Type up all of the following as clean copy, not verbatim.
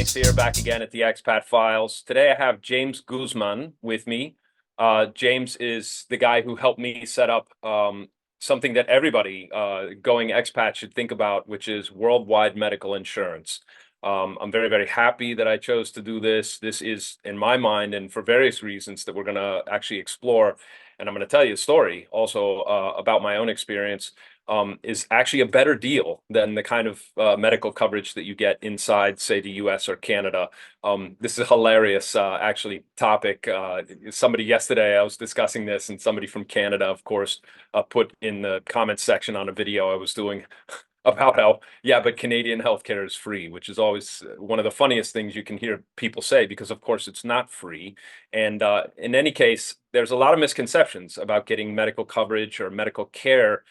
Alex here, back again at the Expat Files. Today I have James Guzman with me. James is the guy who helped me set up something that everybody going expat should think about, which is worldwide medical insurance. I'm very, very happy that I chose to do this. This is, in my mind, and for various reasons that we're going to actually explore, and I'm going to tell you a story also about my own experience, is actually a better deal than the kind of medical coverage that you get inside, say, the US or Canada. This is a hilarious, actually, topic. Somebody yesterday, I was discussing this, and somebody from Canada, of course, put in the comments section on a video I was doing about how, yeah, but Canadian healthcare is free, which is always one of the funniest things you can hear people say, because of course it's not free. And in any case, there's a lot of misconceptions about getting medical coverage or medical care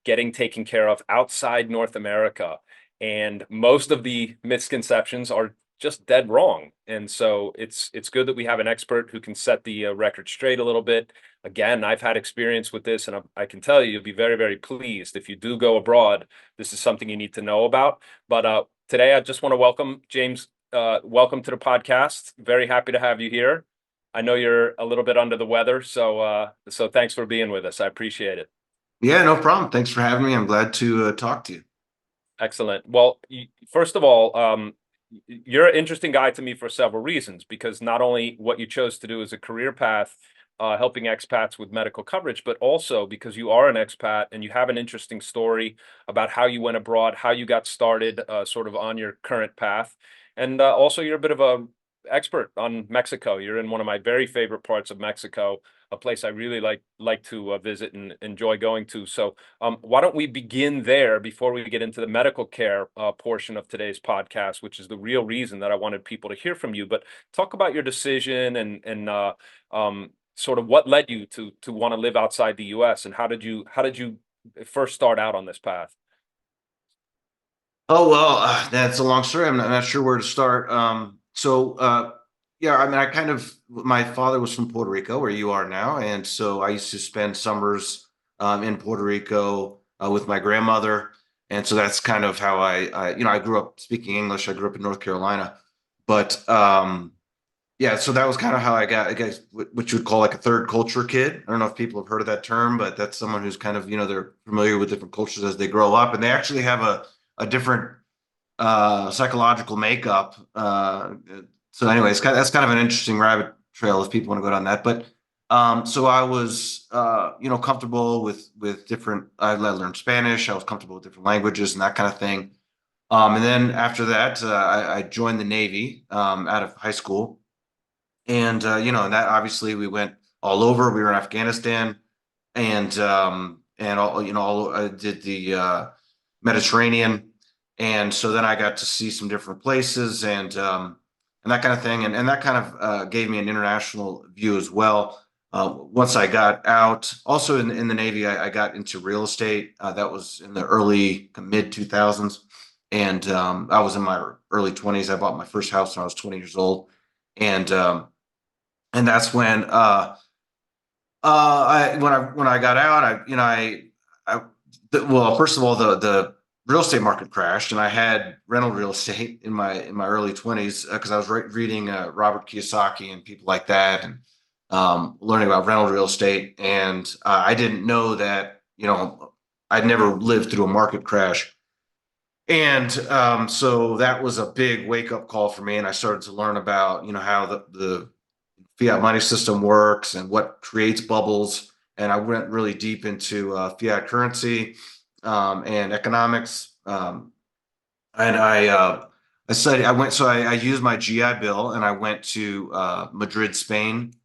getting taken care of outside North America. And most of the misconceptions are just dead wrong. And so it's good that we have an expert who can set the record straight a little bit. Again, I've had experience with this, and I can tell you, you'll be very, very pleased. If you do go abroad, this is something you need to know about. But today, I just want to welcome James. Welcome to the podcast. Very happy to have you here. I know you're a little bit under the weather, so thanks for being with us. I appreciate it. Yeah, no problem. Thanks for having me. I'm glad to talk to you. Excellent. Well, first of all, you're an interesting guy to me for several reasons, because not only what you chose to do as a career path, helping expats with medical coverage, but also because you are an expat and you have an interesting story about how you went abroad, how you got started, sort of on your current path. And also you're a bit of a expert on Mexico. You're in one of my very favorite parts of Mexico, a place I really like to visit and enjoy going to. So why don't we begin there before we get into the medical care portion of today's podcast, which is the real reason that I wanted people to hear from you. But talk about your decision and sort of what led you to want to live outside the U.S. and how did you first start out on this path? Oh, well, that's a long story. I'm not sure where to start. Yeah, I mean, my father was from Puerto Rico, where you are now. And so I used to spend summers in Puerto Rico with my grandmother. And so that's kind of how I grew up speaking English. I grew up in North Carolina. But yeah, so that was kind of how I guess, what you would call like a third culture kid. I don't know if people have heard of that term, but that's someone who's kind of, they're familiar with different cultures as they grow up. And they actually have a different psychological makeup. So anyways, that's kind of an interesting rabbit trail if people want to go down that. But so I was, comfortable with different. I learned Spanish. I was comfortable with different languages and that kind of thing. And then after that, I joined the Navy out of high school, and and that obviously we went all over. We were in Afghanistan, and all I did the Mediterranean, and so then I got to see some different places and that kind of thing, and that kind of gave me an international view as well. Once I got out, also in the Navy, I got into real estate. That was in the early mid 2000s, and I was in my early 20s. I bought my first house when I was 20 years old, and that's when I got out, well, first of all, the real estate market crashed, and I had rental real estate in my early 20s because I was reading Robert Kiyosaki and people like that, and learning about rental real estate. And I didn't know that, I'd never lived through a market crash. And so that was a big wake up call for me. And I started to learn about, how the fiat money system works and what creates bubbles. And I went really deep into fiat currency and economics. And I studied. I used my GI Bill and I went to Madrid, Spain,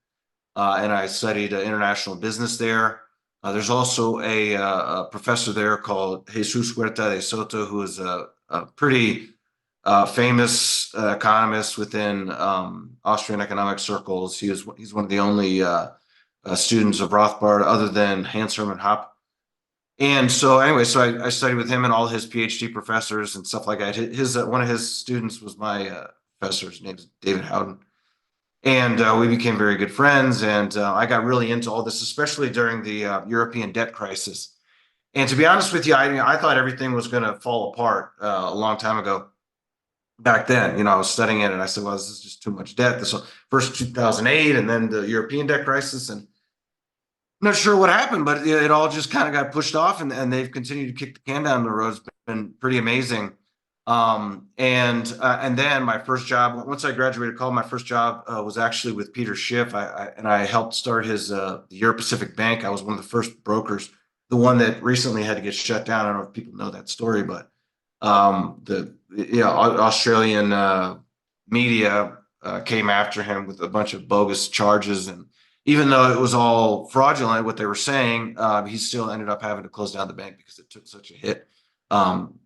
and I studied international business there. There's also a professor there called Jesus Huerta de Soto, who is a pretty famous economist within Austrian economic circles. He's one of the only students of Rothbard, other than Hans Hermann Hoppe. And so, anyway, so I studied with him and all his PhD professors and stuff like that. His one of his students was my professor. His name's David Howden, and we became very good friends. And I got really into all this, especially during the European debt crisis. And to be honest with you, I thought everything was going to fall apart a long time ago. back then. I was studying it and I said, well, this is just too much debt. This was first 2008 and then the European debt crisis. And I'm not sure what happened, but it all just kind of got pushed off, and they've continued to kick the can down the road. It's been pretty amazing. And then my first job, once I graduated college, my first job was actually with Peter Schiff. I helped start his the Euro Pacific Bank. I was one of the first brokers, the one that recently had to get shut down. I don't know if people know that story, but the Australian media came after him with a bunch of bogus charges, and even though it was all fraudulent, what they were saying, he still ended up having to close down the bank because it took such a hit, um,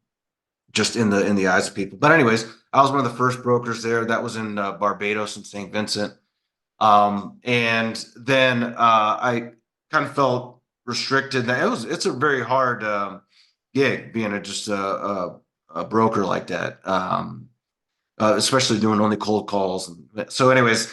just in the eyes of people. But anyways, I was one of the first brokers there. That was in Barbados and St. Vincent, and then I kind of felt restricted. It's a very hard gig being just a broker like that, especially doing only cold calls. And so, anyways,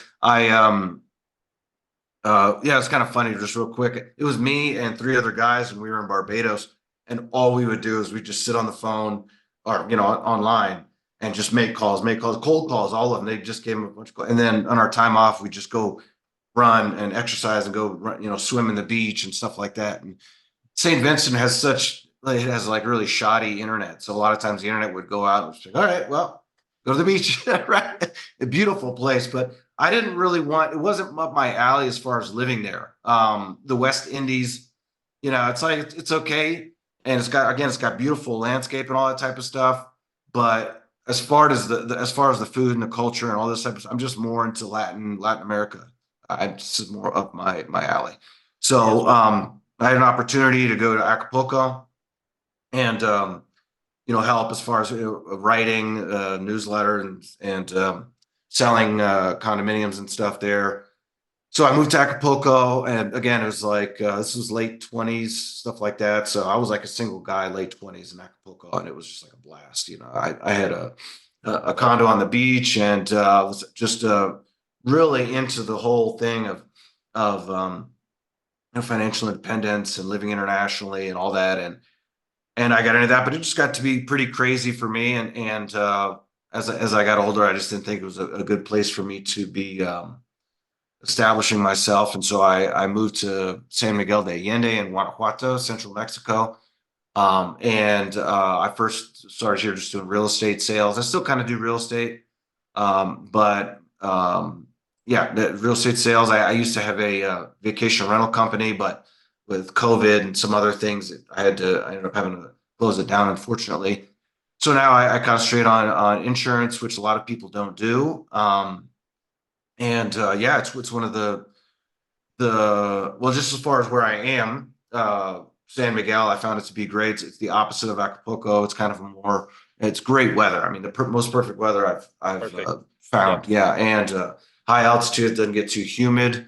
yeah, it's kind of funny, just real quick. It was me and three other guys, and we were in Barbados. And all we would do is we just sit on the phone or online and just make calls, cold calls, all of them. They just gave them a bunch of calls. And then on our time off, we just go run and exercise and go run, swim in the beach and stuff like that. And St. Vincent has it has like really shoddy internet. So a lot of times the internet would go out and say, all right, well, go to the beach, right? A beautiful place, but I didn't really it wasn't up my alley as far as living there. The West Indies, it's like, it's okay. And it's got beautiful landscape and all that type of stuff. But as far as as far as the food and the culture and all this type of stuff, I'm just more into Latin America. This is more up my alley. Yes. So, I had an opportunity to go to Acapulco and, help as far as writing newsletter and selling condominiums and stuff there. So I moved to Acapulco, and again, it was like this was late 20s, stuff like that. So I was like a single guy, late 20s in Acapulco, and it was just like a blast. I had a condo on the beach, and was just really into the whole thing of financial independence and living internationally and all that. And I got into that, but it just got to be pretty crazy for me. And as I got older, I just didn't think it was a good place for me to be establishing myself. And so I moved to San Miguel de Allende in Guanajuato, central Mexico. And I first started here just doing real estate sales. I still kind of do real estate, but yeah, the real estate sales. I used to have a vacation rental company, but with COVID and some other things, I ended up having to close it down, unfortunately. So now I concentrate on insurance, which a lot of people don't do. And yeah, it's one of the well, just as far as where I am, San Miguel, I found it to be great. It's the opposite of Acapulco. It's kind of it's great weather. I mean, the most perfect weather I've Perfect. found. Yep. Yeah, and high altitude, doesn't get too humid.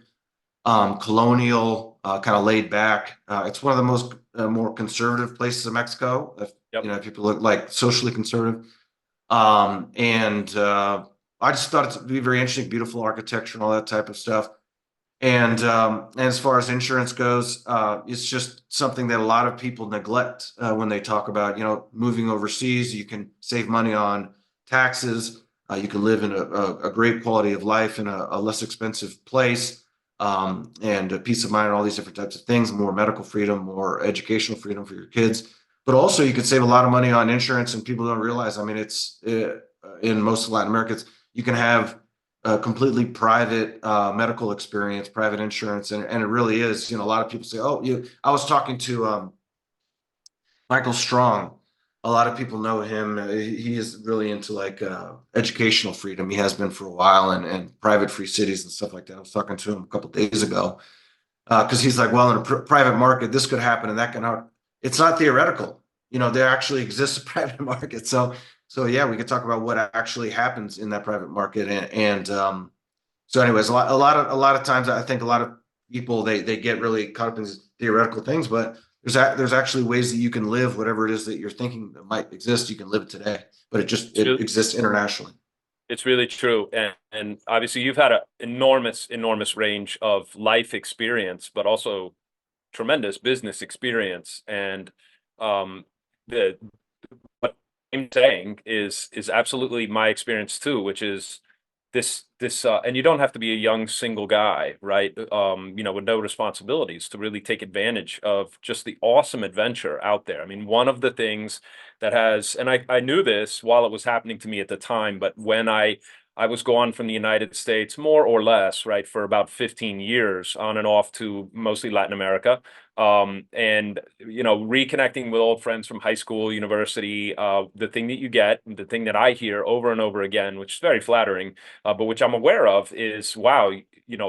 Colonial, kind of laid back. It's one of the most more conservative places in Mexico. If Yep. people look like socially conservative. And I just thought it to be very interesting, beautiful architecture and all that type of stuff. And as far as insurance goes, it's just something that a lot of people neglect when they talk about, moving overseas. You can save money on taxes. You can live in a great quality of life in a less expensive place, and a peace of mind and all these different types of things, more medical freedom, more educational freedom for your kids. But also you could save a lot of money on insurance, and people don't realize, I mean, it's in most of Latin America, you can have a completely private medical experience, private insurance, and it really is. A lot of people say, "Oh, I was talking to Michael Strong. A lot of people know him. He is really into like educational freedom. He has been for a while, and private free cities and stuff like that. I was talking to him a couple of days ago because he's like, well, in a private market, this could happen and that can happen. It's not theoretical. There actually exists a private market. So yeah, we could talk about what actually happens in that private market. And so, anyways, a lot of times, I think a lot of people they get really caught up in these theoretical things, but there's actually ways that you can live whatever it is that you're thinking that might exist. You can live it today, but It's it really, exists internationally. it's really true. And obviously you've had an enormous range of life experience, but also tremendous business experience. And um, the saying is absolutely my experience too, which is this and you don't have to be a young single guy, right? With no responsibilities to really take advantage of just the awesome adventure out there. I mean, one of the things that has, and I knew this while it was happening to me at the time, but when I was gone from the United States more or less, right, for about 15 years on and off to mostly Latin America. And reconnecting with old friends from high school, university, the thing that you get, the thing that I hear over and over again, which is very flattering, but which I'm aware of, is wow,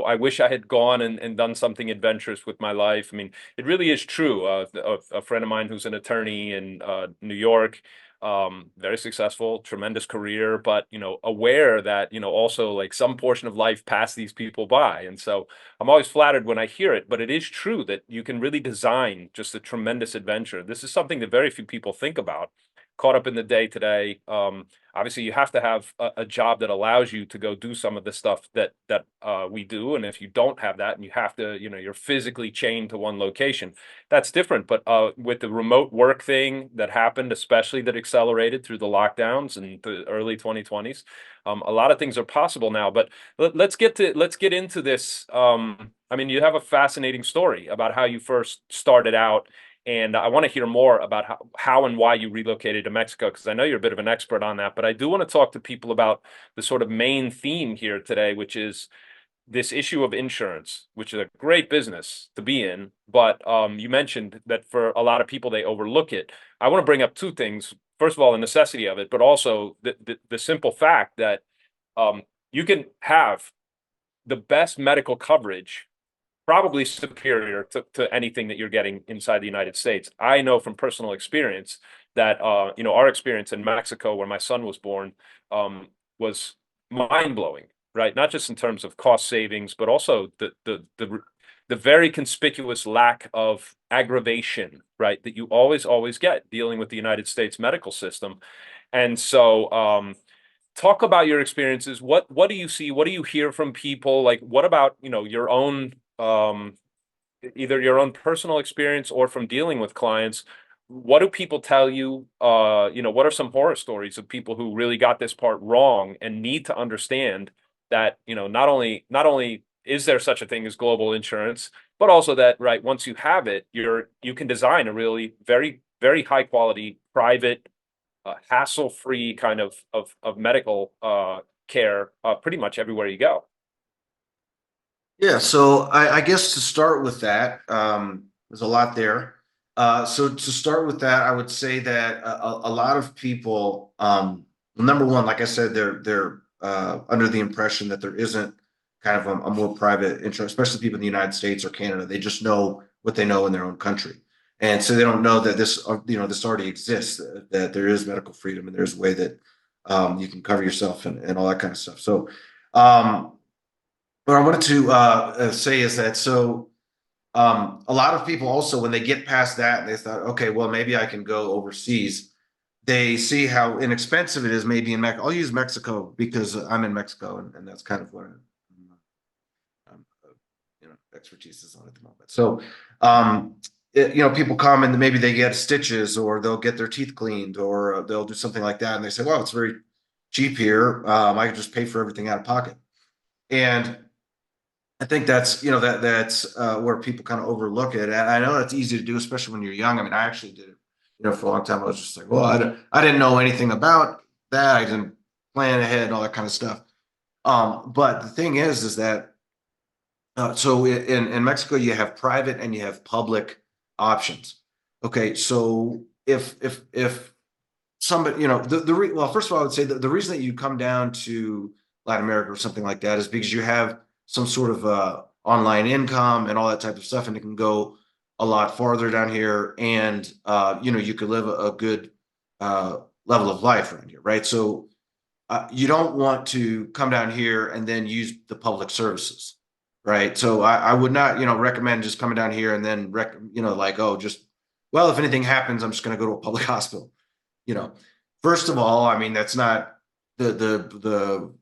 I wish I had gone and done something adventurous with my life. I mean, it really is true. A friend of mine who's an attorney in New York, very successful, tremendous career, but aware that also like some portion of life passed these people by. And so I'm always flattered when I hear it, but it is true that you can really design just a tremendous adventure. This is something that very few people think about. Caught up in the day today. Obviously, you have to have a job that allows you to go do some of the stuff that we do. And if you don't have that, and you have to, you're physically chained to one location, that's different. But with the remote work thing that happened, especially that accelerated through the lockdowns and the early 2020s, a lot of things are possible now. But let's get into this. I mean, you have a fascinating story about how you first started out, and I want to hear more about how and why you relocated to Mexico, because I know you're a bit of an expert on that. But I do want to talk to people about the sort of main theme here today, which is this issue of insurance, which is a great business to be in. But you mentioned that for a lot of people, they overlook it. I want to bring up two things. First of all, the necessity of it, but also the simple fact that you can have the best medical coverage, probably superior to anything that you're getting inside the United States. I know from personal experience that our experience in Mexico, where my son was born, was mind blowing. Right, not just in terms of cost savings, but also the very conspicuous lack of aggravation, right, that you always get dealing with the United States medical system. And so, talk about your experiences. What do you see? What do you hear from people? Like, what about your own either your own personal experience or from dealing with clients? What do people tell you? What are some horror stories of people who really got this part wrong and need to understand that, not only is there such a thing as global insurance, but also that, right, once you have it, you can design a really very, very high quality, private, hassle-free kind of medical care pretty much everywhere you go. Yeah, so I guess to start with that, there's a lot there. So to start with that, I would say that a lot of people, well, number one, like I said, they're under the impression that there isn't kind of a more private insurance, especially people in the United States or Canada. They just know what they know in their own country, and so they don't know that this already exists. That there is medical freedom and there's a way that you can cover yourself and all that kind of stuff. So. What I wanted to say is that a lot of people also, when they get past that, they thought, okay, well, maybe I can go overseas. They see how inexpensive it is, maybe in Mexico. I'll use Mexico because I'm in Mexico, and that's kind of what expertise is on at the moment. So, people come and maybe they get stitches, or they'll get their teeth cleaned, or they'll do something like that, and they say, well, it's very cheap here. I can just pay for everything out of pocket. And I think that's that's where people kind of overlook it, and I know that's easy to do, especially when you're young. I mean, I actually did it, for a long time. I was just like, well, I didn't know anything about that. I didn't plan ahead and all that kind of stuff. But the thing is that so in Mexico you have private and you have public options. Okay, so if somebody, well, first of all, I would say that the reason that you come down to Latin America or something like that is because you have some sort of online income and all that type of stuff, and it can go a lot farther down here, and you could live a good level of life around here, right? So you don't want to come down here and then use the public services, right? So I would not, recommend just coming down here and then, like, oh, just, well, if anything happens, I'm just going to go to a public hospital. You know, First of all, I mean, that's not the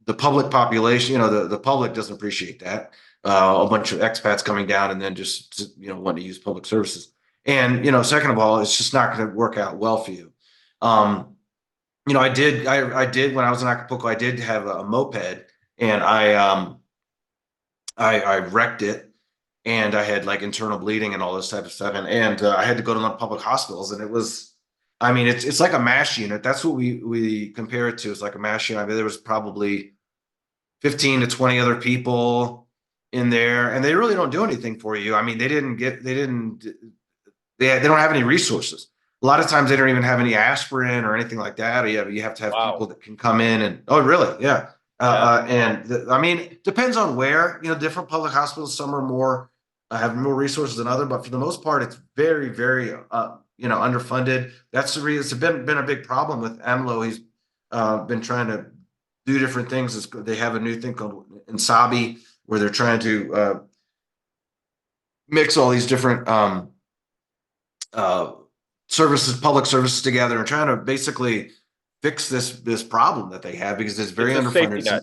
public population. The public doesn't appreciate that. A bunch of expats coming down and then just wanting to use public services. And second of all, it's just not going to work out well for you. Um, I did when I was in Acapulco, I did have a moped, and I wrecked it, and I had like internal bleeding and all this type of stuff, and I had to go to public hospitals, and it was, I mean, it's like a MASH unit. That's what we compare it to. It's like a MASH unit. I mean, there was probably 15 to 20 other people in there, and they really don't do anything for you. I mean, they don't have any resources. A lot of times they don't even have any aspirin or anything like that. Or you have to have people Wow. that can come in and, oh, really? Yeah. Yeah. I mean, it depends on where, different public hospitals, some are more, have more resources than other, but for the most part, it's very, very, underfunded. That's the reason. It's been a big problem with AMLO. He's been trying to do different things. They have a new thing called Insabi, where they're trying to mix all these different uh, public services together and trying to basically fix this problem that they have because it's very It's a safety underfunded. net.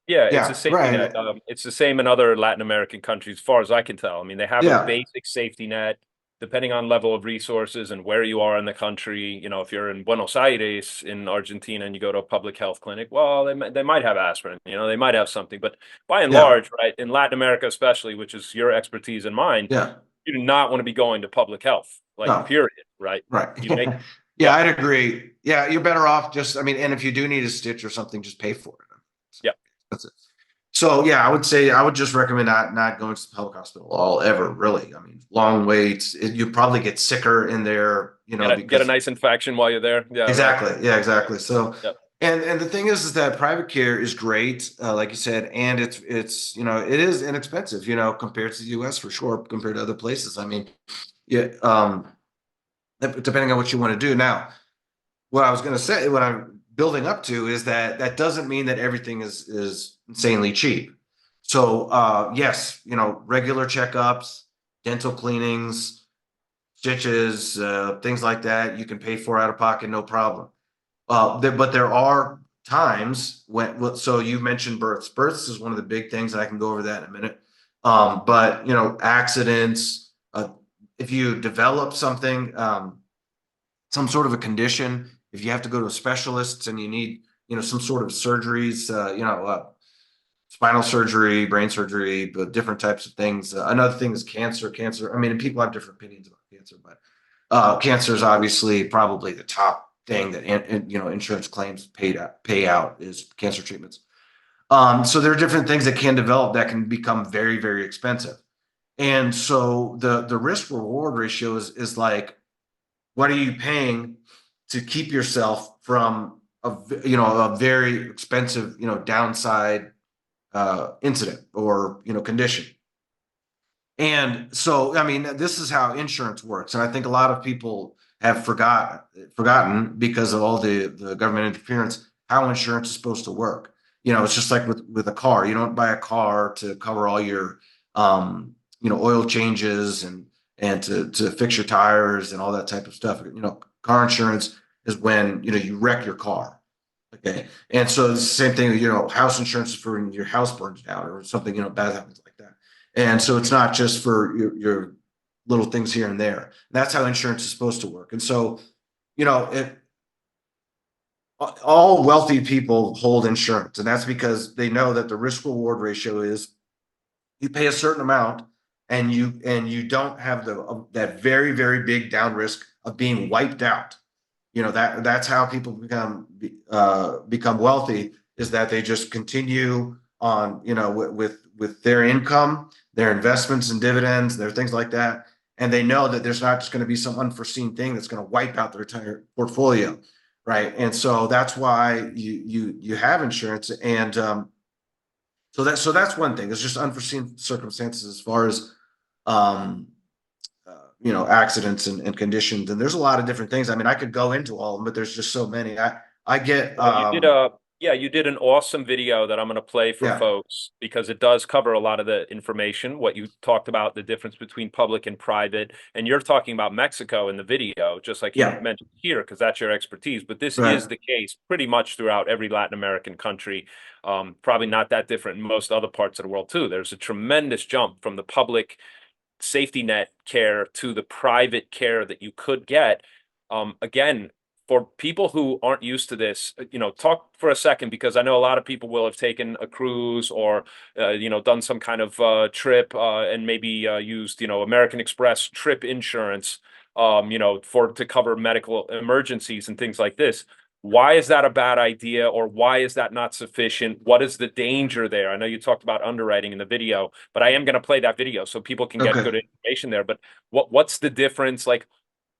Yeah, it's a Yeah, safety net. right. It's the same in other Latin American countries, as far as I can tell. I mean, they have a Yeah, basic safety net, depending on level of resources and where you are in the country. You know, if you're in Buenos Aires in Argentina and you go to a public health clinic, well, they might have aspirin. You know, they might have something, but by and yeah, large, right, in Latin America especially, which is your expertise and mine, yeah. you do not want to be going to public health, like No, period, right? right. You make, Yeah, yep, I'd agree. Yeah, you're better off just, I mean, and if you do need a stitch or something, just pay for it. yep. That's it. So yeah, I would say I would just recommend not going to the public hospital at all ever, really. I mean, long waits. You probably get sicker in there, Get a because nice infection while you're there. Yeah, right. exactly. Yeah, exactly. So, Yep. and the thing is that private care is great, like you said, and it is inexpensive, compared to the U.S. for sure, compared to other places. I mean, yeah, depending on what you want to do. Now, what I was going to say, what I'm building up to, is that that doesn't mean that everything is insanely cheap. So, yes, regular checkups, dental cleanings, stitches, things like that, you can pay for out of pocket, no problem. But there are times when, well, so you mentioned births. Births is one of the big things, and I can go over that in a minute. But accidents, if you develop something, some sort of a condition, if you have to go to a specialist and you need, some sort of surgeries, spinal surgery, brain surgery, but different types of things. Another thing is cancer. Cancer. I mean, people have different opinions about cancer, but cancer is obviously probably the top thing that insurance claims pay out is cancer treatments. So there are different things that can develop that can become very, very expensive. And so the risk reward ratio is like, what are you paying to keep yourself from a very expensive downside incident or condition. And so, I mean, this is how insurance works. And I think a lot of people have forgotten because of all the government interference, how insurance is supposed to work. It's just like with a car. You don't buy a car to cover all your, oil changes and to fix your tires and all that type of stuff. Car insurance is when, you wreck your car. Okay. And so it's the same thing, house insurance is for when your house burns down or something, bad happens like that. And so it's not just for your little things here and there. And that's how insurance is supposed to work. And so, it, all wealthy people hold insurance, and that's because they know that the risk reward ratio is you pay a certain amount and you don't have that very, very big down risk of being wiped out. That's how people become wealthy, is that they just continue on, with their income, their investments and dividends, their things like that, and they know that there's not just going to be some unforeseen thing that's going to wipe out their entire portfolio, right? And so that's why you have insurance. And that's one thing. It's just unforeseen circumstances as far as um accidents and conditions, and there's a lot of different things. I mean, I could go into all of them, but there's just so many. I get Well, you did an awesome video that I'm going to play for yeah, folks because it does cover a lot of the information, what you talked about, the difference between public and private. And you're talking about Mexico in the video, just like you yeah, mentioned here, because that's your expertise. But this is right, the case pretty much throughout every Latin American country. Probably not that different in most other parts of the world too. There's a tremendous jump from the public safety net care to the private care that you could get. Again, for people who aren't used to this, talk for a second, because I know a lot of people will have taken a cruise or, done some kind of trip and maybe used, American Express trip insurance, to cover medical emergencies and things like this. Why is that a bad idea, or why is that not sufficient? What is the danger there? I know you talked about underwriting in the video, but I am going to play that video so people can get Okay. good information there. But what's the difference? Like,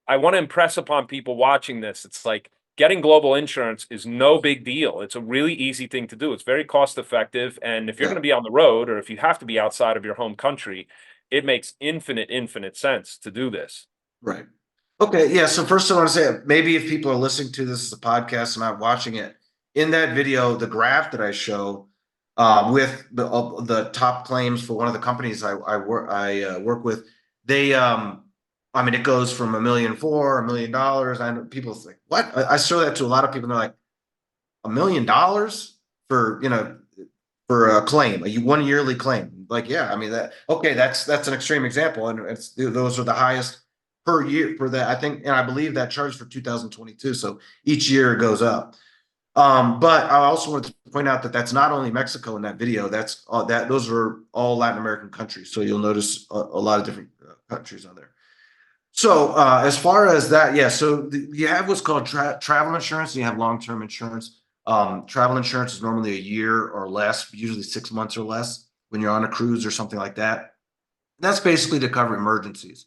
I want to impress upon people watching this. It's like getting global insurance is no big deal. It's a really easy thing to do. It's very cost effective. And if you're Yeah. going to be on the road, or if you have to be outside of your home country, it makes infinite sense to do this. Right. Okay. Yeah. So first I want to say maybe if people are listening to this as a podcast and not watching it, in that video, the graph that I show with the top claims for one of the companies I work with, they I mean it goes from 1,000,004, $1,000,000. I know people think, what? I show that to a lot of people and they're like, $1,000,000 for for a claim, a one yearly claim. Like, yeah, I mean that. Okay, that's an extreme example, and those are the highest per year for that. I think, and I believe that charge for 2022. So each year it goes up. But I also want to point out that that's not only Mexico in that video. That's that those are all Latin American countries. So you'll notice a lot of different countries on there. So as far as that, yeah. So you have what's called travel insurance, and you have long-term insurance. Travel insurance is normally a year or less, usually 6 months or less when you're on a cruise or something like that. That's basically to cover emergencies.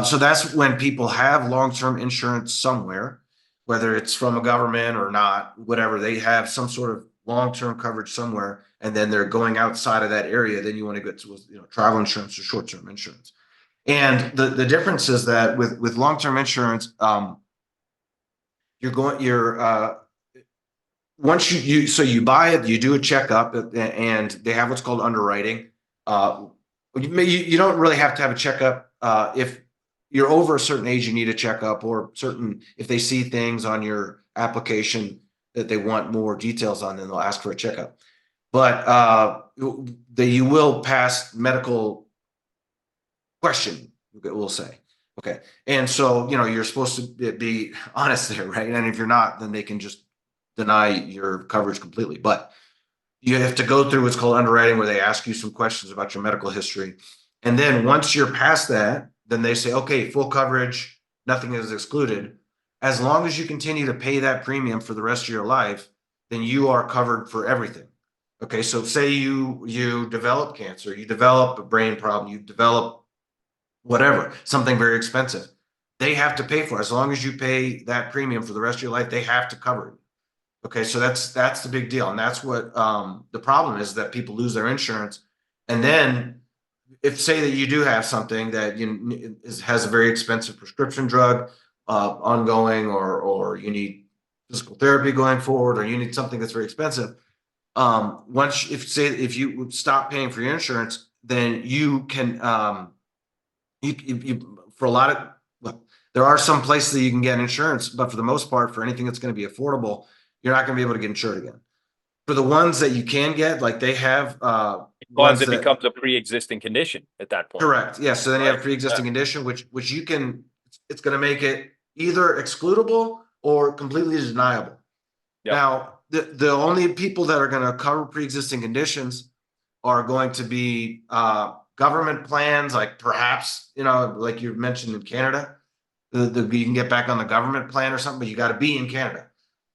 So that's when people have long-term insurance somewhere, whether it's from a government or not, whatever, they have some sort of long-term coverage somewhere, and then they're going outside of that area. Then you want to get to travel insurance or short-term insurance. And the difference is that with long-term insurance, you're once so you buy it, you do a checkup, and they have what's called underwriting. You don't really have to have a checkup if you're over a certain age. You need a checkup, or certain if they see things on your application that they want more details on, then they'll ask for a checkup. But you will pass medical question, we'll say. Okay. And so, you're supposed to be honest there, right? And if you're not, then they can just deny your coverage completely. But you have to go through what's called underwriting, where they ask you some questions about your medical history. And then once you're past that, then they say, okay, full coverage, nothing is excluded. As long as you continue to pay that premium for the rest of your life, then you are covered for everything. Okay. So say you develop cancer, you develop a brain problem, you develop whatever, something very expensive. They have to pay for it. As long as you pay that premium for the rest of your life, they have to cover it. Okay, so that's the big deal, and that's what the problem is, that people lose their insurance, and then if say that you do have something that has a very expensive prescription drug ongoing, or you need physical therapy going forward, or you need something that's very expensive. If you would stop paying for your insurance, then you can for a lot of, well, there are some places that you can get insurance, but for the most part, for anything that's going to be affordable, you're not going to be able to get insured again. For the ones that you can get, like they have Because ones it that, becomes a pre-existing condition at that point, correct, yeah. So then you have right? pre-existing Yeah. condition, which you can, it's going to make it either excludable or completely deniable. Yep. Now, the only people that are going to cover pre-existing conditions are going to be government plans, like perhaps, like you mentioned in Canada, you can get back on the government plan or something, but you got to be in Canada,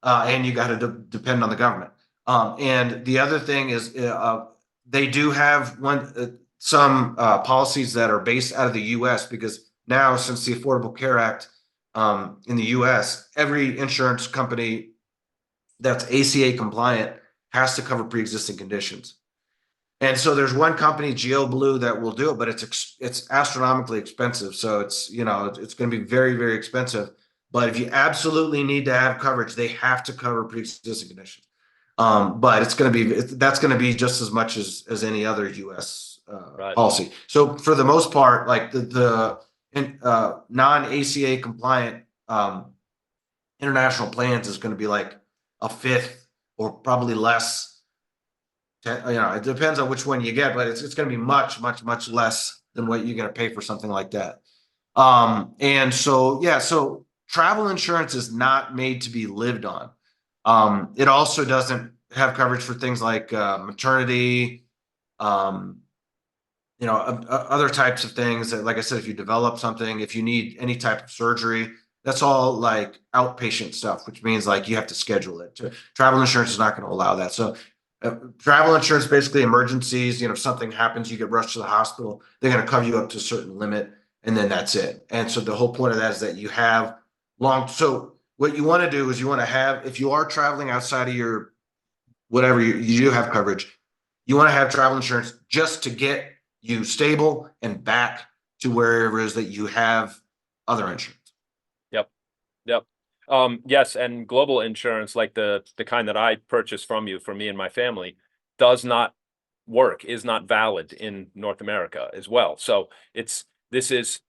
and you got to depend on the government. And the other thing is, they do have some policies that are based out of the U.S. because now, since the Affordable Care Act in the U.S., every insurance company that's ACA compliant has to cover pre-existing conditions. And so there's one company, Geo Blue, that will do it, but it's astronomically expensive. So it's going to be very, very expensive. But if you absolutely need to have coverage, they have to cover pre-existing conditions. But that's going to be just as much as any other U.S. Right. policy. So for the most part, like the non-ACA compliant international plans is going to be like a fifth or probably less. It depends on which one you get, but it's going to be much less than what you're going to pay for something like that. And so, yeah, so travel insurance is not made to be lived on. It also doesn't have coverage for things like maternity, um, other types of things that, like I said, if you develop something, if you need any type of surgery, that's all like outpatient stuff, which means like you have to schedule it. Travel insurance is not going to allow that. So travel insurance, basically emergencies, if something happens, you get rushed to the hospital, they're going to cover you up to a certain limit, and then that's it. And so the whole point of that is that you have so what you want to do is you want to have, if you are traveling outside of your, whatever you do have coverage, you want to have travel insurance just to get you stable and back to wherever it is that you have other insurance. Yep. Yep. Yes, and global insurance, like the kind that I purchased from you for me and my family, does not work, is not valid in North America as well. So this is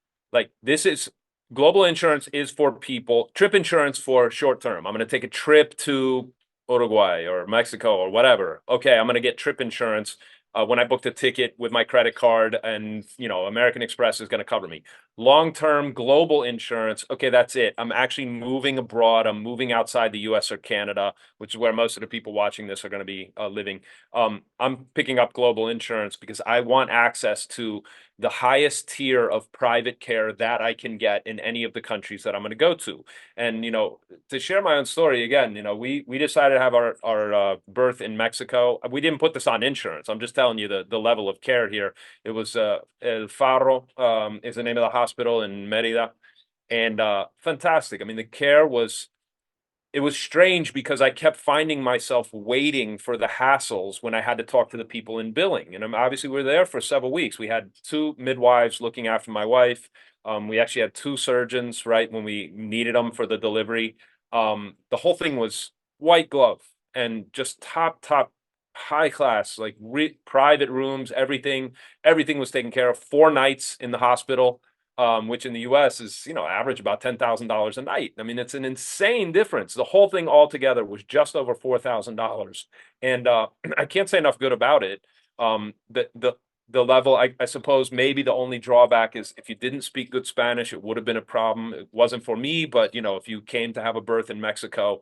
this is global insurance is for people, trip insurance for short term. I'm going to take a trip to Uruguay or Mexico or whatever. Okay, I'm going to get trip insurance when I booked a ticket with my credit card, and American Express is going to cover me. Long-term global insurance, okay, that's it. I'm actually moving abroad. I'm moving outside the US or Canada, which is where most of the people watching this are going to be living. I'm picking up global insurance because I want access to the highest tier of private care that I can get in any of the countries that I'm going to go to. And to share my own story again, we decided to have our birth in Mexico. We didn't put this on insurance. I'm just telling you the level of care here. It was El Faro is the name of the hospital in Merida, and fantastic. I mean, the care was, it was strange because I kept finding myself waiting for the hassles when I had to talk to the people in billing. And obviously we were there for several weeks. We had two midwives looking after my wife. We actually had two surgeons, right, when we needed them for the delivery. The whole thing was white glove and just top high class, like private rooms, everything was taken care of. 4 nights in the hospital, which in the US is, average about $10,000 a night. I mean, it's an insane difference. The whole thing altogether was just over $4,000. And I can't say enough good about it. The level, I suppose maybe the only drawback is if you didn't speak good Spanish, it would have been a problem. It wasn't for me, but if you came to have a birth in Mexico,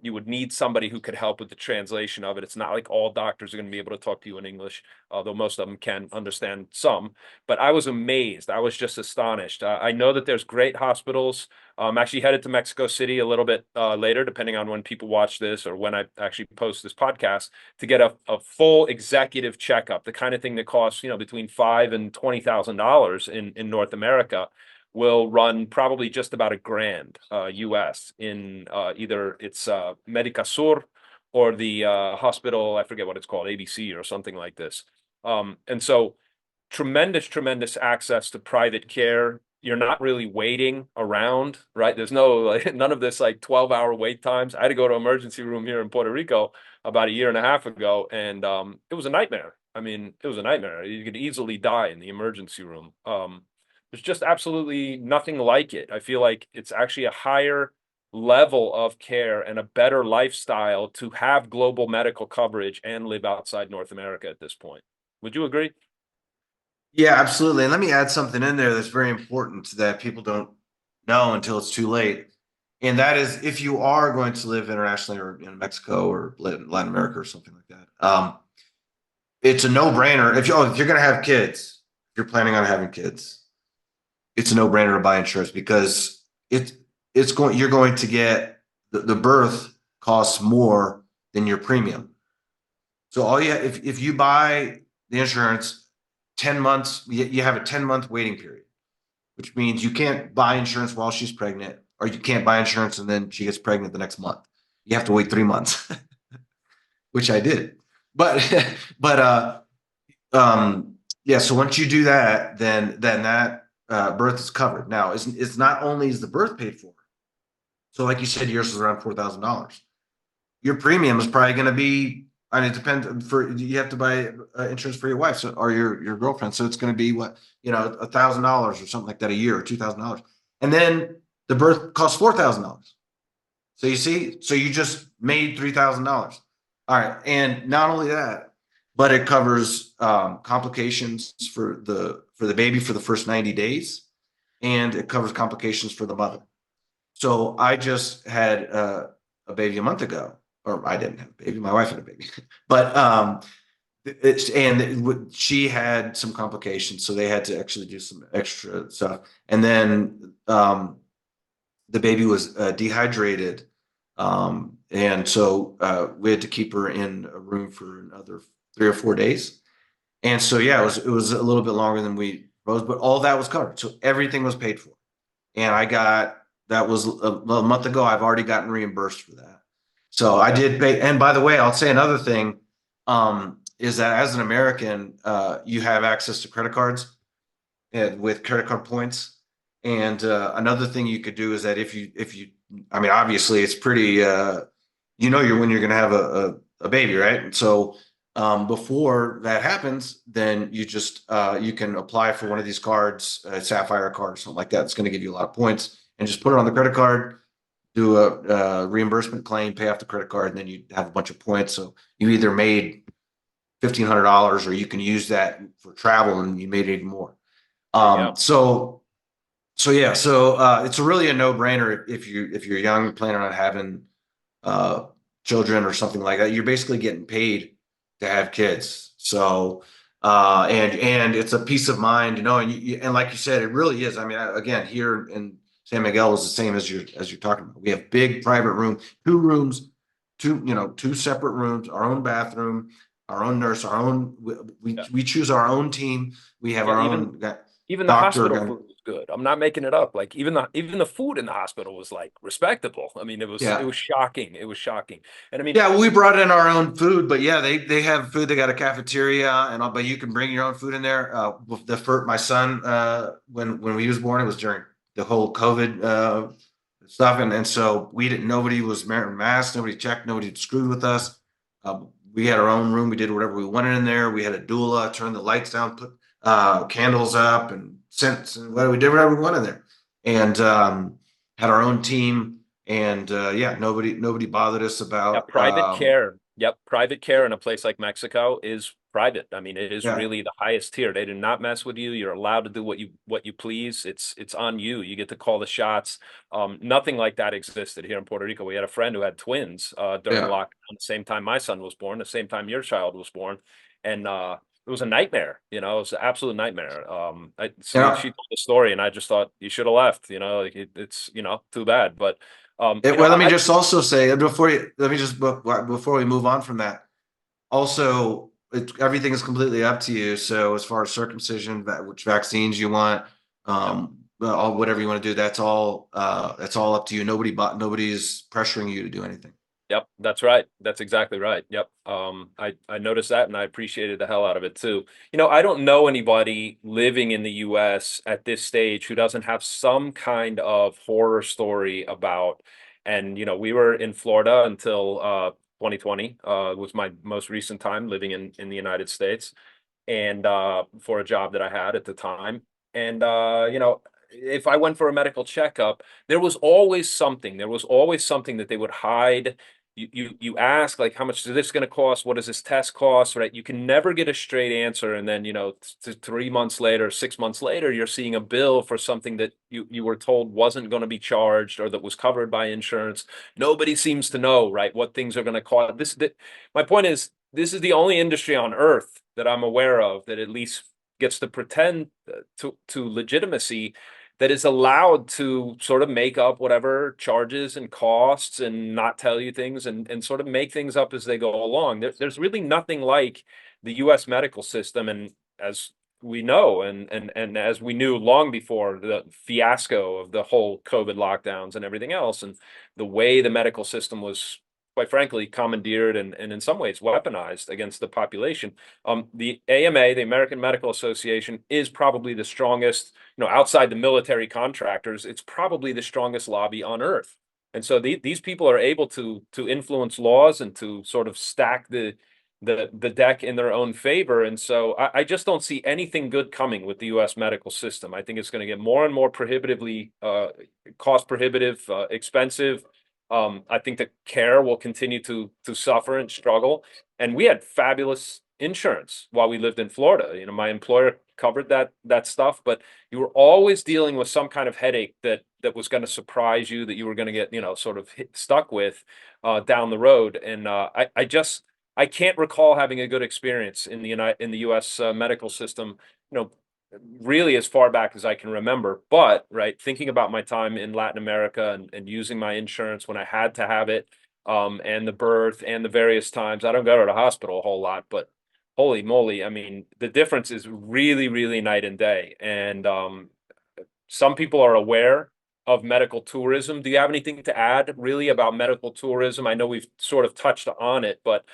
you would need somebody who could help with the translation of it. It's not like all doctors are going to be able to talk to you in English, although most of them can understand some. But I was amazed. I was just astonished. I know that there's great hospitals. I'm actually headed to Mexico City a little bit later, depending on when people watch this or when I actually post this podcast, to get a full executive checkup, the kind of thing that costs, between $5,000 and $20,000 in North America. Will run probably just about $1,000 US in either it's Medica Sur or the hospital, I forget what it's called, ABC or something like this. And so tremendous access to private care. You're not really waiting around, right? There's none of this like 12-hour wait times. I had to go to emergency room here in Puerto Rico about a year and a half ago, and it was a nightmare. I mean, it was a nightmare. You could easily die in the emergency room. There's just absolutely nothing like it. I feel like it's actually a higher level of care and a better lifestyle to have global medical coverage and live outside North America at this point. Would you agree? Yeah, absolutely. And let me add something in there that's very important that people don't know until it's too late. And that is, if you are going to live internationally or in Mexico or Latin America or something like that, it's a no-brainer. If you're going to have kids, if you're planning on having kids, it's a no-brainer to buy insurance because you're going to get the birth costs more than your premium. So if you buy the insurance 10 months, you have a 10-month waiting period, which means you can't buy insurance while she's pregnant, or you can't buy insurance and then she gets pregnant the next month. You have to wait 3 months, which I did. But but yeah, so once you do that, then that birth is covered. Now, it's not only is the birth paid for, so like you said, yours is around $4,000. Your premium is probably going to be, I mean, it depends, you have to buy insurance for your wife, or your girlfriend. So it's going to be what, $1,000 or something like that a year, or $2,000. And then the birth costs $4,000. So you see, so you just made $3,000. All right. And not only that, but it covers complications for the baby for the first 90 days. And it covers complications for the mother. So I just had a baby a month ago, or I didn't have a baby. My wife had a baby, but she had some complications, so they had to actually do some extra stuff. And then the baby was dehydrated, and so we had to keep her in a room for another 3 or 4 days. And so yeah, it was a little bit longer than we proposed, but all that was covered, so everything was paid for. And I got that was a month ago. I've already gotten reimbursed for that. So I Yeah. did pay. And by the way, I'll say another thing is that as an American, you have access to credit cards with credit card points. And another thing you could do is that if you, I mean, obviously it's pretty, you're when you're going to have a baby, right? And so before that happens, then you can apply for one of these cards, a Sapphire card or something like that. It's going to give you a lot of points, and just put it on the credit card, do a reimbursement claim, pay off the credit card, and then you have a bunch of points. So you either made $1,500, or you can use that for travel, and you made even more. There you go. So it's really a no-brainer if you're young, planning on having uh, children or something like that. You're basically getting paid to have kids. So and it's a peace of mind, and like you said, it really is. I mean, again, here in San Miguel is the same as you're talking about. We have big private room, 2 rooms, two separate rooms, our own bathroom, our own nurse, our own. We Yeah. we choose our own team. We have Yeah. our own Even the doctor. hospital food was good. I'm not making it up. Like even the food in the hospital was like respectable. I mean, it Yeah. was shocking. It was shocking. And I mean, Yeah, well, we brought in our own food, but yeah, they have food. They got a cafeteria and all, but you can bring your own food in there. My son, when he was born, it was during the whole COVID stuff, and so we didn't. Nobody was wearing masks. Nobody checked. Nobody screwed with us. We had our own room. We did whatever we wanted in there. We had a doula, turned the lights down, put candles up, and scents, and we did whatever we wanted in there, and had our own team. And yeah, nobody bothered us yeah, about private care. Yep, private care in a place like Mexico is private. I mean, it is yeah, really the highest tier. They do not mess with you. You're allowed to do what you please. It's on you. You get to call the shots. Nothing like that existed here in Puerto Rico. We had a friend who had twins during yeah, lockdown, the same time my son was born, the same time your child was born, and it was a nightmare. It was an absolute nightmare. yeah. She told the story, and I just thought you should have left. Like it's too bad, but. Well, let me I just also say before we move on from that, also everything is completely up to you. So as far as circumcision, which vaccines you want, all whatever you want to do, that's all up to you. Nobody's pressuring you to do anything. Yep, that's right. That's exactly right. Yep. I noticed that and I appreciated the hell out of it too. I don't know anybody living in the US at this stage who doesn't have some kind of horror story about, and we were in Florida until 2020 was my most recent time living in the United States, and for a job that I had at the time. And if I went for a medical checkup, there was always something. There was always something that they would hide. You ask, like, how much is this going to cost? What does this test cost? Right? You can never get a straight answer, and then 3 months later, 6 months later, you're seeing a bill for something that you were told wasn't going to be charged or that was covered by insurance. Nobody seems to know, right, what things are going to cost. My point is, this is the only industry on earth that I'm aware of that at least gets to pretend to legitimacy, that is allowed to sort of make up whatever charges and costs and not tell you things, and sort of make things up as they go along. There's really nothing like the US medical system. And as we know, and as we knew long before the fiasco of the whole COVID lockdowns and everything else, and the way the medical system was, quite frankly, commandeered and in some ways weaponized against the population. The AMA, the American Medical Association, is probably the strongest, outside the military contractors, it's probably the strongest lobby on earth. And so these people are able to influence laws and to sort of stack the deck in their own favor. And so I just don't see anything good coming with the US medical system. I think it's going to get more and more prohibitively cost prohibitive, expensive. I think that care will continue to suffer and struggle. And we had fabulous insurance while we lived in Florida. My employer covered that stuff, but you were always dealing with some kind of headache that was going to surprise you, that you were going to get, sort of stuck with down the road. And I can't recall having a good experience in the U.S. Medical system, you know, really as far back as I can remember. But right, thinking about my time in Latin America and using my insurance when I had to have it, and the birth and the various times, I don't go to the hospital a whole lot, but holy moly, I mean, the difference is really, really night and day. And some people are aware of medical tourism. Do you have anything to add really about medical tourism? I know we've sort of touched on it, but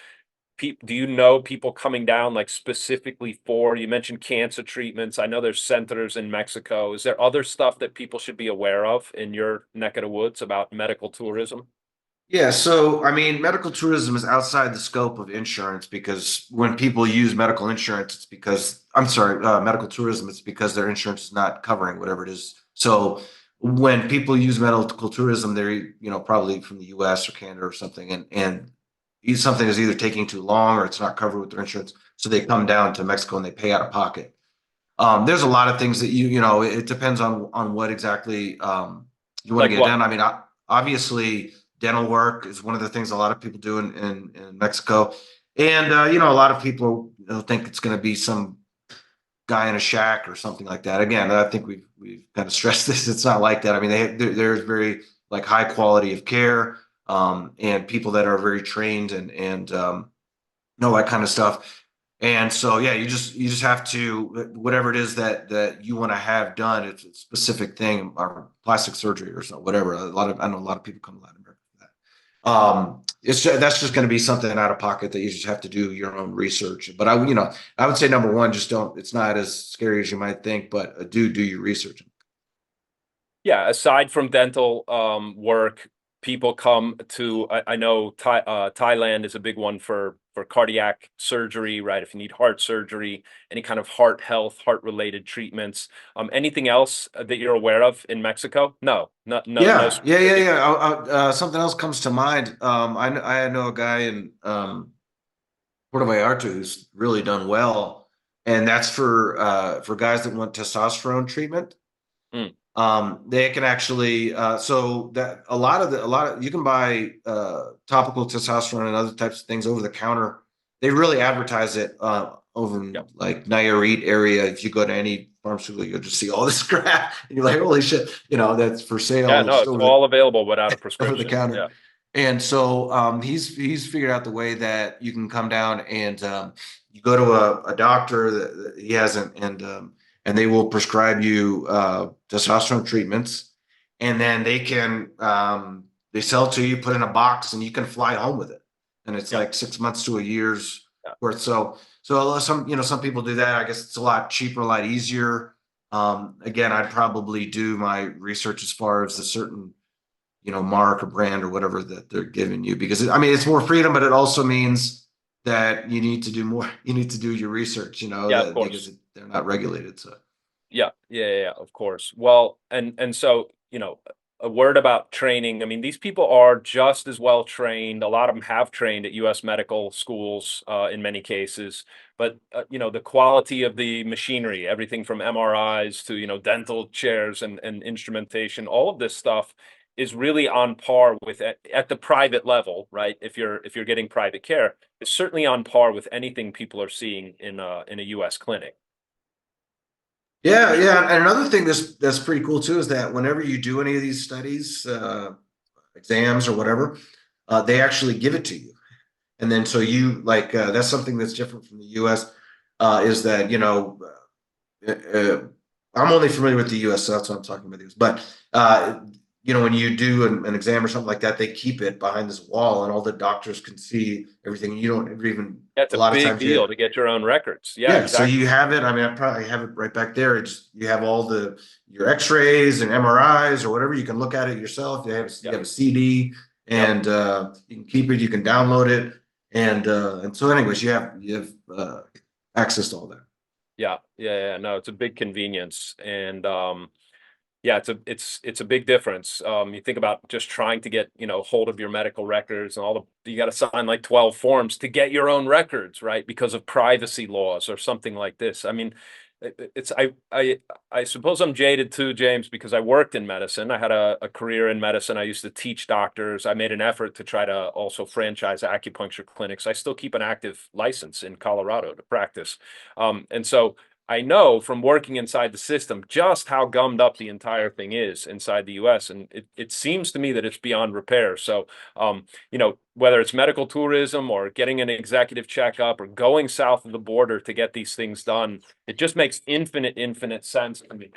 do you know people coming down like specifically for, you mentioned cancer treatments. I know there's centers in Mexico. Is there other stuff that people should be aware of in your neck of the woods about medical tourism? Yeah, so I mean, medical tourism is outside the scope of insurance because when people use medical insurance, it's because, I'm sorry, medical tourism, it's because their insurance is not covering whatever it is. So when people use medical tourism, they're, probably from the US or Canada or something, and something is either taking too long or it's not covered with their insurance. So they come down to Mexico and they pay out of pocket. There's a lot of things that it depends on what exactly you want to Like get what? done. I mean, obviously, dental work is one of the things a lot of people do in Mexico, and a lot of people think it's going to be some guy in a shack or something like that. Again, I think we've kind of stressed this. It's not like that. I mean, there's very like high quality of care, and people that are very trained and all that kind of stuff. And so, yeah, you just have to, whatever it is that you want to have done. It's a specific thing, or plastic surgery or something, whatever. I know a lot of people come to Latin America for that. That's just going to be something out of pocket that you just have to do your own research. But I would say number one, just don't. It's not as scary as you might think, but do your research. Yeah, aside from dental work, people come to, I know Thailand is a big one for cardiac surgery, right? If you need heart surgery, any kind of heart health, heart related treatments. Anything else that you're aware of in Mexico? No, no, no, no specific. Yeah. Something else comes to mind. I know a guy in Puerto Vallarta who's really done well, and that's for guys that want testosterone treatment. Mm, They can actually so that a lot of you can buy topical testosterone and other types of things over the counter. They really advertise it over yeah, in like Nayarit area. If you go to any pharmaceutical, you'll just see all this crap, and you're like, holy shit, that's for yeah, sale no, just it's all available without a over the prescription. counter. Yeah, And so he's figured out the way that you can come down and you go to a doctor that he hasn't, and they will prescribe you testosterone treatments, and then they sell it to you, put in a box, and you can fly home with it, and it's yeah, like 6 months to a year's yeah. worth. So some people do that. I guess it's a lot cheaper, a lot easier. Again, I'd probably do my research as far as the certain mark or brand or whatever that they're giving you, because I mean, it's more freedom, but it also means that you need to do more. You need to do your research, Yeah, of that course. because they're not regulated. So Yeah, of course. Well, and so, a word about training. I mean, these people are just as well trained. A lot of them have trained at US medical schools in many cases, but the quality of the machinery, everything from MRIs to, dental chairs and instrumentation, all of this stuff is really on par with at the private level, right? If you're getting private care, it's certainly on par with anything people are seeing in a US clinic. yeah. And another thing that's pretty cool too is that whenever you do any of these studies, exams or whatever, they actually give it to you. And then so you like that's something that's different from the US, is that uh, I'm only familiar with the US, so that's what I'm talking about. But when you do an exam or something like that, they keep it behind this wall, and all the doctors can see everything. You don't even That's a a lot of big times deal to get your own records. Yeah, yeah. So exactly. you have it. I mean, I probably have it right back there. It's you have all your X-rays and MRIs or whatever. You can look at it yourself. You Yeah, have a CD, yep. and you can keep it. You can download it, and so anyways, you have access to all that. Yeah. No, it's a big convenience, and yeah, it's a big difference. You think about just trying to get hold of your medical records and all you got to sign like 12 forms to get your own records, right? Because of privacy laws or something like this. I mean, it's I suppose I'm jaded too, James, because I worked in medicine. I had a career in medicine. I used to teach doctors. I made an effort to try to also franchise acupuncture clinics. I still keep an active license in Colorado to practice. And so I know from working inside the system just how gummed up the entire thing is inside the US. And it seems to me that it's beyond repair. So whether it's medical tourism or getting an executive checkup or going south of the border to get these things done, it just makes infinite sense to me.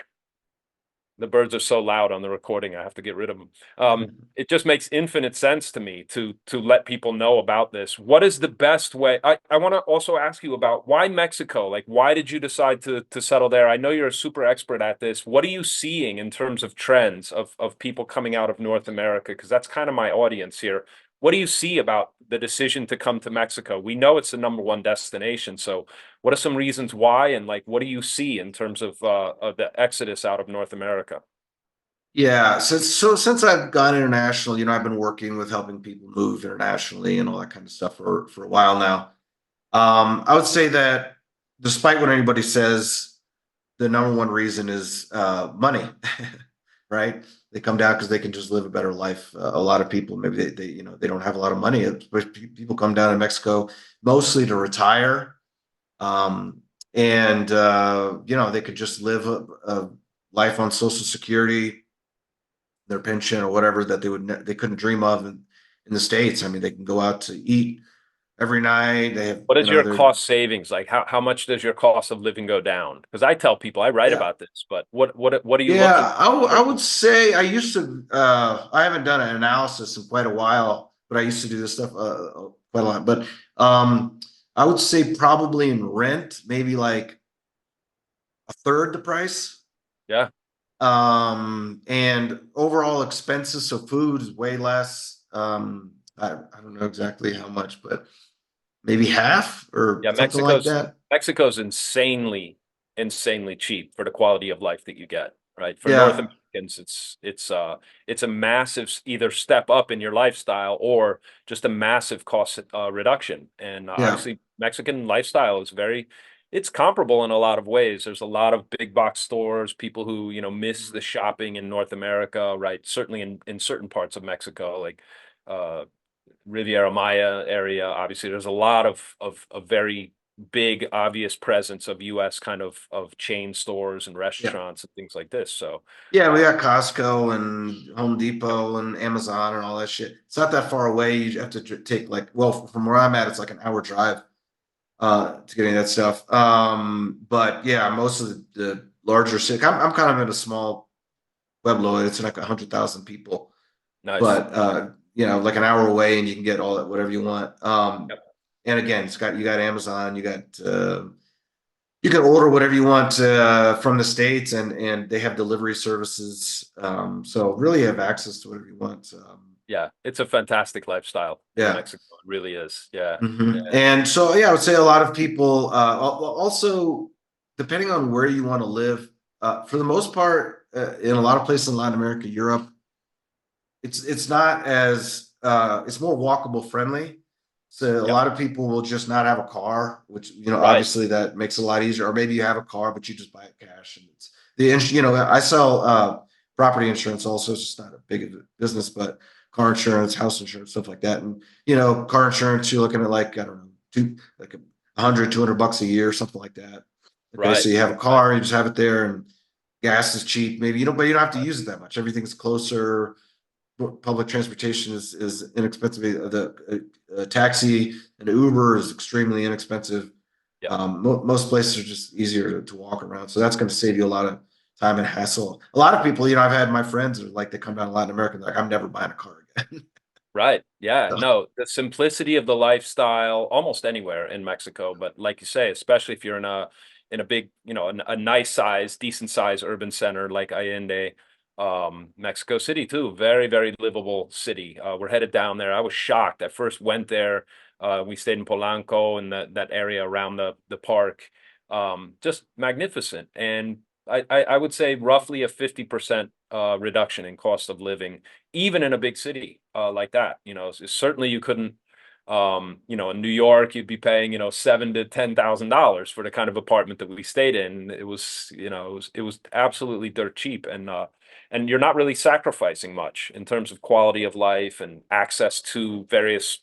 The birds are so loud on the recording, I have to get rid of them. It just makes infinite sense to me to let people know about this. What is the best way? I want to also ask you about why Mexico? Like, why did you decide to settle there? I know you're a super expert at this. What are you seeing in terms of trends of people coming out of North America? Because that's kind of my audience here. What do you see about the decision to come to Mexico? We know it's the number one destination, so what are some reasons why, and like, what do you see in terms of the exodus out of North America? Yeah, since I've gone international, I've been working with helping people move internationally and all that kind of stuff for a while now. I would say that despite what anybody says, the number one reason is money, right? They come down because they can just live a better life. A lot of people, maybe they don't have a lot of money. But people come down to Mexico mostly to retire, um, and they could just live a life on Social Security, their pension or whatever that they couldn't dream of in the States. I mean, they can go out to eat every night. They have, What is your cost savings? Like, how much does your cost of living go down? Because I tell people, I write yeah. about this, but what are you looking Yeah, at I in terms would of? say I used to, I haven't done an analysis in quite a while, but I used to do this stuff quite a lot. But I would say probably in rent, maybe like a third the price. Yeah, And overall expenses, so food is way less. I don't know exactly how much, but maybe half or yeah. something like that. Mexico's insanely cheap for the quality of life that you get. Right, for North Yeah, Americans, it's a massive either step up in your lifestyle or just a massive cost reduction. And yeah. obviously, Mexican lifestyle is it's comparable in a lot of ways. There's a lot of big box stores, people who, miss the shopping in North America, right? Certainly in certain parts of Mexico, like uh, Riviera Maya area. Obviously, there's a lot of very big, obvious presence of U.S. kind of chain stores and Yeah. restaurants and things like this. So, Yeah, we uh, got Costco and Home Depot and Amazon and all that shit. It's not that far away. You have to take like, well, from where I'm at, it's like an hour drive to get any of that stuff. But yeah, most of the larger cities. I'm kind of in a small pueblo. It's like 100,000 people, nice. but like an hour away, and you can get all that whatever you want. Yep. And again, you got Amazon, you can order whatever you want from the states, and they have delivery services. So really, you have access to whatever you want. Yeah, it's a fantastic lifestyle in Yeah. Mexico. It really is. Yeah. And so, yeah, I would say a lot of people also, depending on where you want to live, for the most part, in a lot of places in Latin America, Europe, it's not as it's more walkable friendly. So a Yep. lot of people will just not have a car, which Right. obviously that makes it a lot easier. Or maybe you have a car, but you just buy it cash, and it's I sell property insurance also. It's just not a big of a business, but car insurance, house insurance, stuff like that. And car insurance, you're looking at like I don't know, like a hundred, $200 a year, something like that. Okay, so Right. you have a Right. car, you just have it there, and gas is cheap. Maybe but you don't have to use it that much. Everything's closer. Public transportation is inexpensive. The taxi and Uber is extremely inexpensive. Yep. Most places are just easier to walk around, so that's going to save you a lot of time and hassle. A lot of people, I've had my friends that are like they come down to Latin America, like I'm never buying a car again. Right. Yeah. So, No, the simplicity of the lifestyle almost anywhere in Mexico, but like you say, especially if you're in a big, a nice size, decent size urban center like Allende, Mexico City too, very livable city. We're headed down there. I was shocked. I first went there. We stayed in Polanco and that area around the park. Just magnificent. And I would say roughly a 50% reduction in cost of living even in a big city like that. Certainly you couldn't In New York, you'd be paying, $7,000 to $10,000 for the kind of apartment that we stayed in. It was absolutely dirt cheap, and you're not really sacrificing much in terms of quality of life and access to various,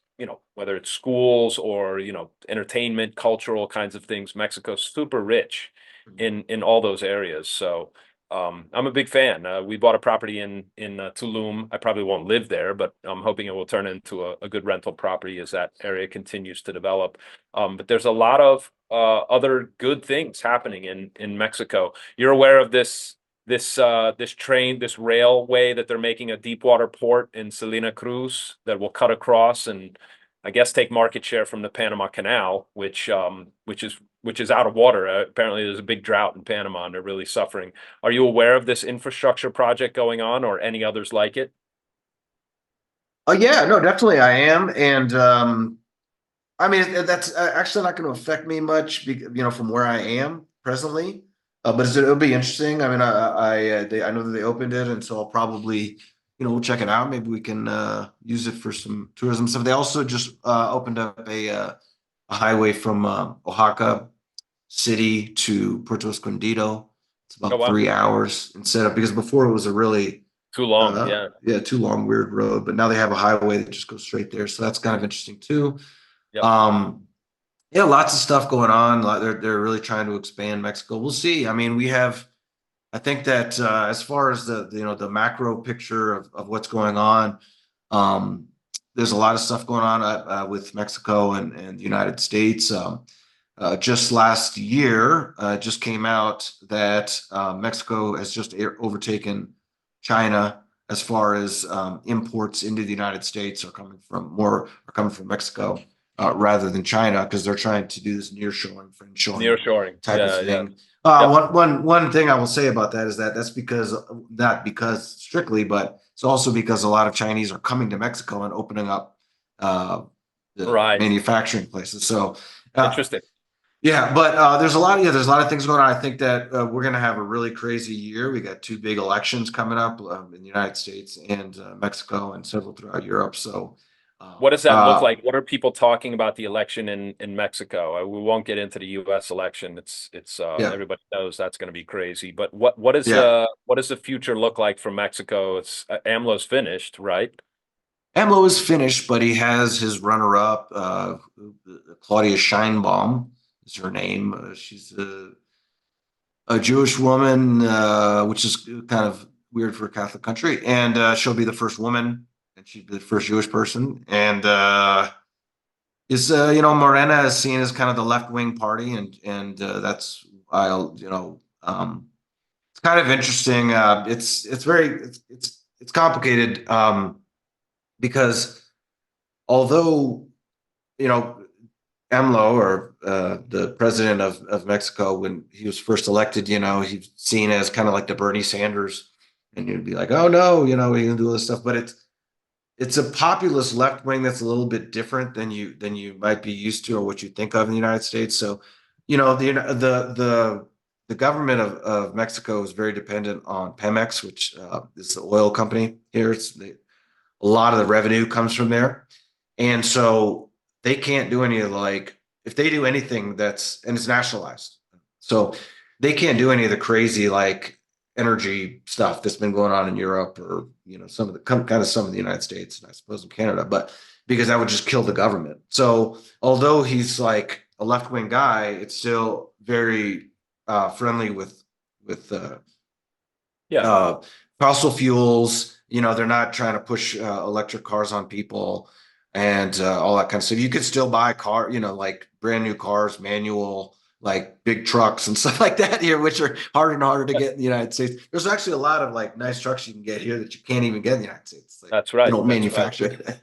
whether it's schools or, entertainment, cultural kinds of things. Mexico's super rich in all those areas. So I'm a big fan. We bought a property in Tulum. I probably won't live there, but I'm hoping it will turn into a good rental property as that area continues to develop. But there's a lot of other good things happening in Mexico. You're aware of this railway that they're making, a deep water port in Salina Cruz that will cut across and I guess take market share from the Panama Canal, which is out of water. Apparently, there's a big drought in Panama, and they're really suffering. Are you aware of this infrastructure project going on, or any others like it? Oh yeah, no, definitely I am, and I mean that's actually not going to affect me much, from where I am presently. But it'll be interesting. I mean, I know that they opened it, and so I'll probably, we'll check it out. Maybe we can use it for some tourism stuff. They also just opened up a highway from Oaxaca City to Puerto Escondido. It's Oh about wow, 3 hours instead of, because before it was a really too long. Yeah, yeah, too long, weird road, but now they have a highway that just goes straight there. So that's kind of interesting too. yep. Um, yeah, lots of stuff going on. They're really trying to expand Mexico. We'll see. I mean, I think that as far as the macro picture of what's going on, um, there's a lot of stuff going on with Mexico and the United States. Just last year, just came out that Mexico has just overtaken China as far as imports into the United States are coming from Mexico rather than China, because they're trying to do this nearshoring, friendshoring Nearshoring. type of Yeah, yeah. thing. Yep. One thing I will say about that is that that's because, not because strictly, but it's also because a lot of Chinese are coming to Mexico and opening up uh, the Right. manufacturing places. So uh, Interesting. yeah, but there's a lot of things going on. I think that we're going to have a really crazy year. We got two big elections coming up in the United States and Mexico, and several throughout Europe. So, What um, does that look uh, like? What are people talking about the election in Mexico? We won't get into the U.S. election. It's yeah, everybody knows that's going to be crazy. But yeah. what does the future look like for Mexico? It's AMLO's finished, right? AMLO is finished, but he has his runner-up, Claudia Scheinbaum is her name. She's a Jewish woman, which is kind of weird for a Catholic country, and she'll be the first woman, and she'd be the first Jewish person, and Morena is seen as kind of the left wing party, and that's I'll it's kind of interesting. It's complicated because although you know AMLO, or the president of Mexico, when he was first elected, he's seen as kind of like the Bernie Sanders, and you'd be like, oh no, we can do all this stuff, but it's a populist left wing that's a little bit different than you might be used to or what you think of in the United States. So, the government of Mexico is very dependent on Pemex, which is the oil company here. A lot of the revenue comes from there, and so they can't do any of if they do anything and it's nationalized, so they can't do any of the crazy energy stuff that's been going on in Europe, or some of the United States, and I suppose in Canada, but because that would just kill the government. So although he's like a left wing guy, it's still very friendly with Yeah. uh, fossil fuels. They're not trying to push electric cars on people and all that kind of stuff. You could still buy a car, like brand new cars, manual, like big trucks and stuff like that here, which are harder and harder to get in the United States. There's actually a lot of nice trucks you can get here that you can't even get in the United States. Like That's they right. don't That's right. manufacture it.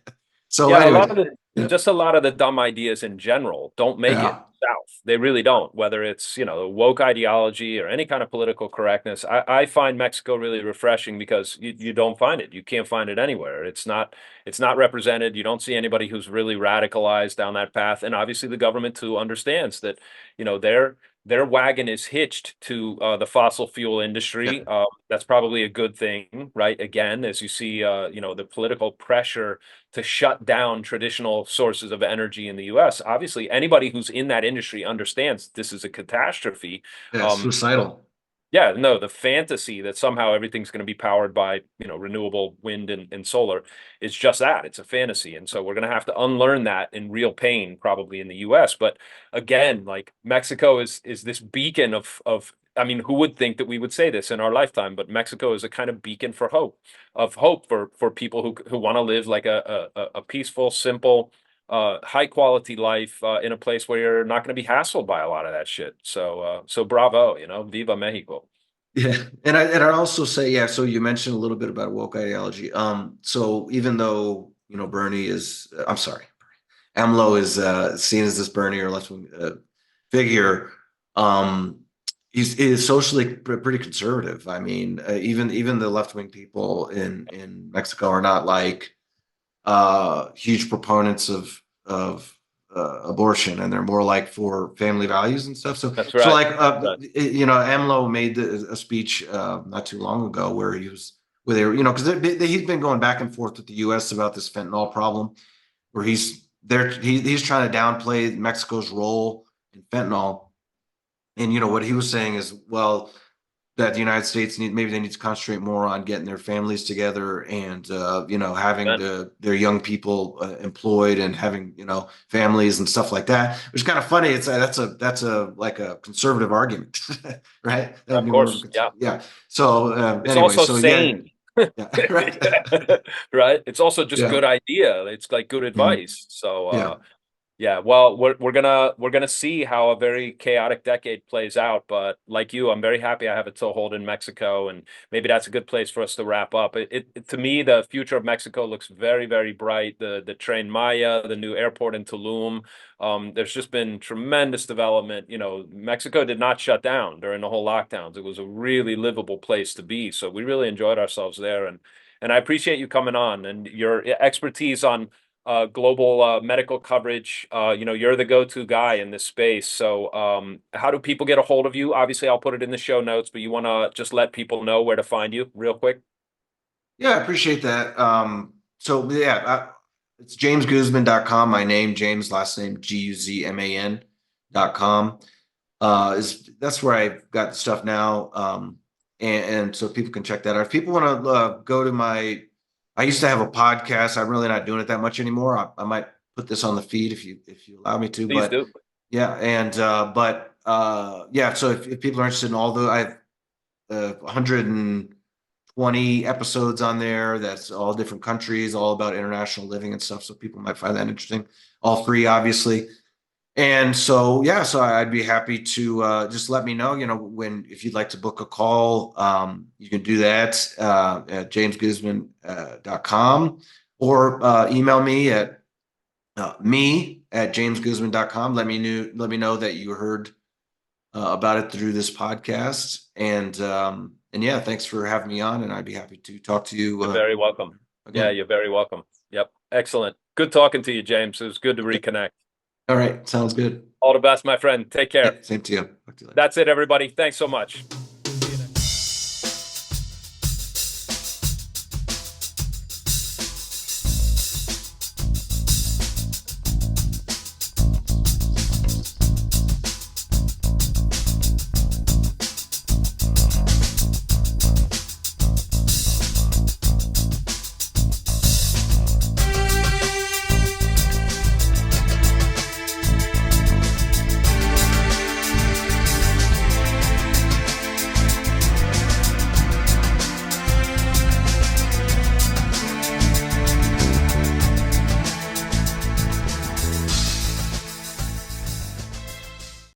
So, Yeah, anyways, yeah, just a lot of the dumb ideas in general don't make it yeah. south. They really don't, whether it's, woke ideology or any kind of political correctness. I find Mexico really refreshing because you don't find it. You can't find it anywhere. It's not represented. You don't see anybody who's really radicalized down that path. And obviously the government too understands that, they're their wagon is hitched to the fossil fuel Yeah. industry. That's probably a good thing, right? Again, as you see, the political pressure to shut down traditional sources of energy in the U.S. Obviously, anybody who's in that industry understands this is a catastrophe. Yeah, So suicidal. yeah, no, the fantasy that somehow everything's going to be powered by, renewable wind and solar is just that. It's a fantasy. And so we're going to have to unlearn that in real pain, probably in the US. But again, like Mexico is this beacon of I mean, who would think that we would say this in our lifetime? But Mexico is a kind of beacon of hope for people who want to live like a peaceful, simple, high quality life in a place where you're not going to be hassled by a lot of that shit. So bravo, viva Mexico. Yeah, and I also say, yeah. So you mentioned a little bit about woke ideology. So even though Bernie is, I'm sorry, AMLO is seen as this Bernie or left wing figure, um, he is socially pretty conservative. I mean, even the left wing people in Mexico are not like huge proponents of abortion, and they're more like for family values and stuff. So, That's so right. like, That's right. AMLO made a speech not too long ago where he was, where they were, because he's been going back and forth with the U.S. about this fentanyl problem, where he's there, he's trying to downplay Mexico's role in fentanyl, and what he was saying is, well, that the United States maybe they need to concentrate more on getting their families together and having Amen. their young people employed and having families and stuff like that. Which is kind of funny. It's that's a like a conservative argument, right? Of course. Yeah. Yeah. So It's anyway, also so yeah, sane. yeah, right, Yeah. Right. It's also just yeah, good idea. It's like good mhm, advice. So yeah. yeah, well, we're gonna see how a very chaotic decade plays out. But like you, I'm very happy I have a toehold in Mexico, and maybe that's a good place for us to wrap up. To me, the future of Mexico looks very, very bright. The Tren Maya, the new airport in Tulum. There's just been tremendous development. Mexico did not shut down during the whole lockdowns. It was a really livable place to be. So we really enjoyed ourselves there, and I appreciate you coming on and your expertise on global medical coverage. You're the go-to guy in this space. So, how do people get a hold of you? Obviously, I'll put it in the show notes, but you want to just let people know where to find you real quick? Yeah, I appreciate that. So yeah, it's jamesguzman.com. My name, James, last name Guzman.com. Is That's where I've got the stuff now. And so people can check that out. If people want to go to I used to have a podcast. I'm really not doing it that much anymore. I might put this on the feed if you allow me to. Please But do. yeah, and yeah. So if people are interested in all the, I have 120 episodes on there. That's all different countries, all about international living and stuff. So people might find that interesting. All free, obviously. And so, yeah, so I'd be happy to just let me know, when if you'd like to book a call, you can do that at jamesguzman.com or email me at me@jamesguzman.com. Let me know that you heard about it through this podcast. And yeah, thanks for having me on, and I'd be happy to talk to you You're very welcome. Yeah, again. you're very welcome. Yep. Excellent. Good talking to you, James. It was good to reconnect. All right, sounds good. All the best, my friend. Take Yeah, care. same to you. Talk to you later. That's it, everybody. Thanks so much.